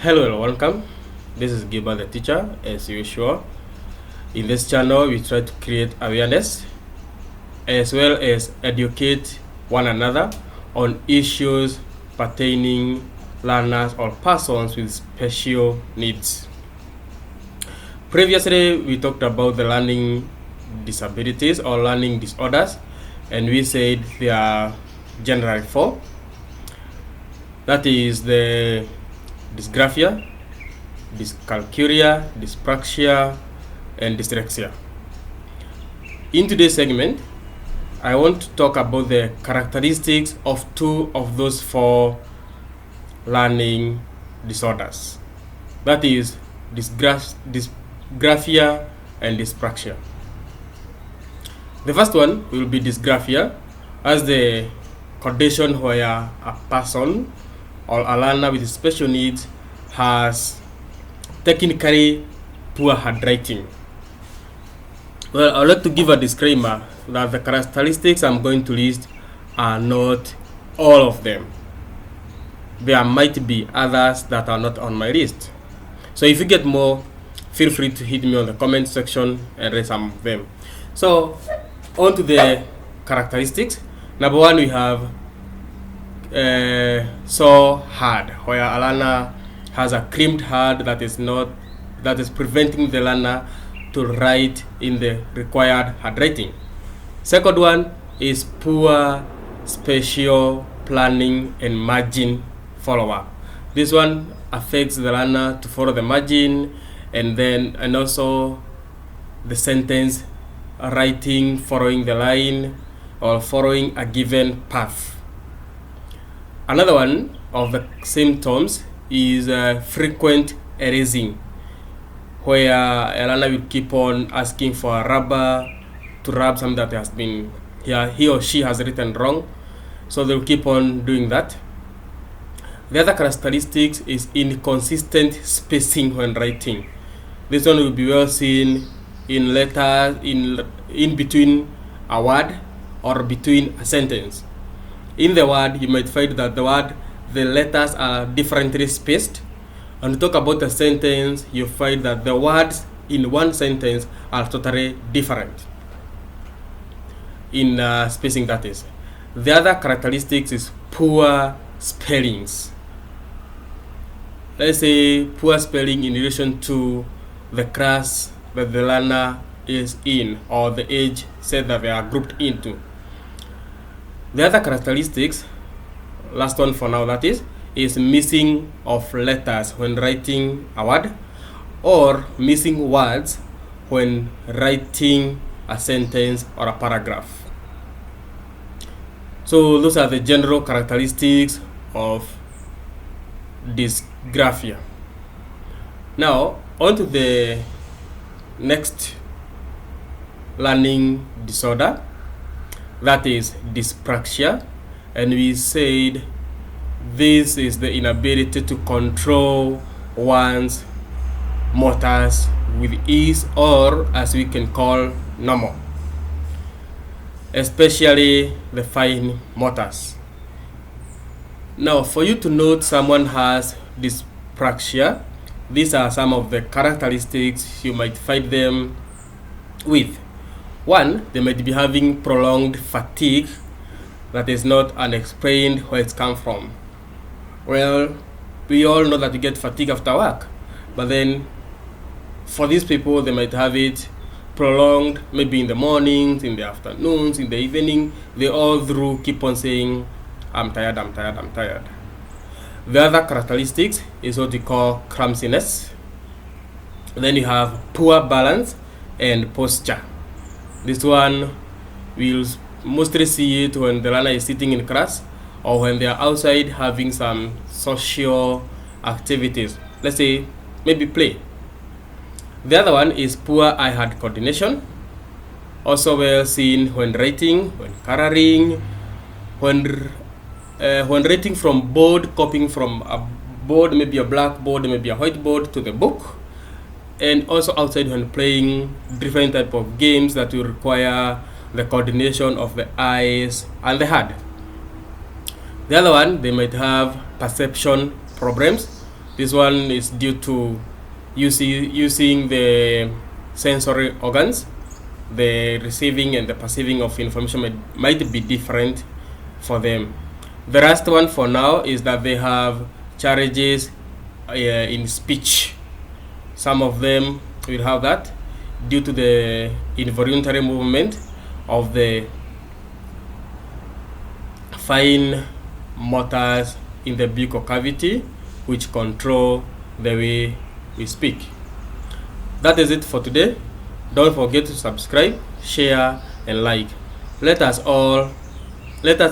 Hello and welcome. This is The-SEN-teacher as usual. In this channel, we try to create awareness as well as educate one another on issues pertaining learners or persons with special needs. Previously, we talked about the learning disabilities or learning disorders, and we said there are generally four. That is the dysgraphia, dyscalculia, dyspraxia, and dyspraxia. In today's segment, I want to talk about the characteristics of two of those four learning disorders. That is dysgraphia and dyspraxia. The first one will be dysgraphia, as the condition where a person or a learner with special needs has technically poor handwriting. Well, I'd like to give a disclaimer that the characteristics I'm going to list are not all of them. There might be others that are not on my list. So if you get more, feel free to hit me on the comment section and read some of them. So on to the characteristics. Number one, we have so hard, where a learner has a crimped hand that is preventing the learner to write in the required handwriting. Second one is poor spatial planning and margin follow-up. This one affects the learner to follow the margin and also the sentence writing, following the line or following a given path. Another one of the symptoms is frequent erasing, where a learner will keep on asking for a rubber to rub something that has been he or she has written wrong, so they'll keep on doing that. The other characteristics is inconsistent spacing when writing. This one will be well seen in letters in between a word or between a sentence. In the word, you might find that the letters are differently spaced. And to talk about a sentence, you find that the words in one sentence are totally different in spacing, that is. The other characteristics is poor spellings. Let's say poor spelling in relation to the class that the learner is in or the age set that they are grouped into. The other characteristics, last one for now, that is missing of letters when writing a word or missing words when writing a sentence or a paragraph. So those are the general characteristics of dysgraphia. Now on to the next learning disorder, that is dyspraxia, and we said this is the inability to control one's motors with ease, or as we can call normal, especially the fine motors. Now for you to note someone has dyspraxia, these are some of the characteristics you might find them with. One, they might be having prolonged fatigue that is not unexplained where it's come from. Well, we all know that you get fatigue after work, but then for these people, they might have it prolonged, maybe in the mornings, in the afternoons, in the evening. They all through keep on saying, I'm tired, I'm tired, I'm tired. The other characteristics is what we call clumsiness. Then you have poor balance and posture. This one we'll mostly see it when the learner is sitting in class or when they are outside having some social activities. Let's say maybe play. The other one is poor eye-hand coordination. Also well seen when writing, when coloring, when writing from board, copying from a board, maybe a blackboard, maybe a whiteboard, to the book. And also outside when playing different type of games that will require the coordination of the eyes and the hand. The other one, they might have perception problems, This one is due to using the sensory organs. The receiving and the perceiving of information might be different for them. The last one for now is that they have challenges in speech. Some of them will have that due to the involuntary movement of the fine motors in the buccal cavity, which control the way we speak. That is it for today. Don't forget to subscribe, share, and like. Let us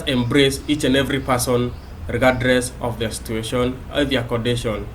embrace each and every person regardless of their situation or their condition.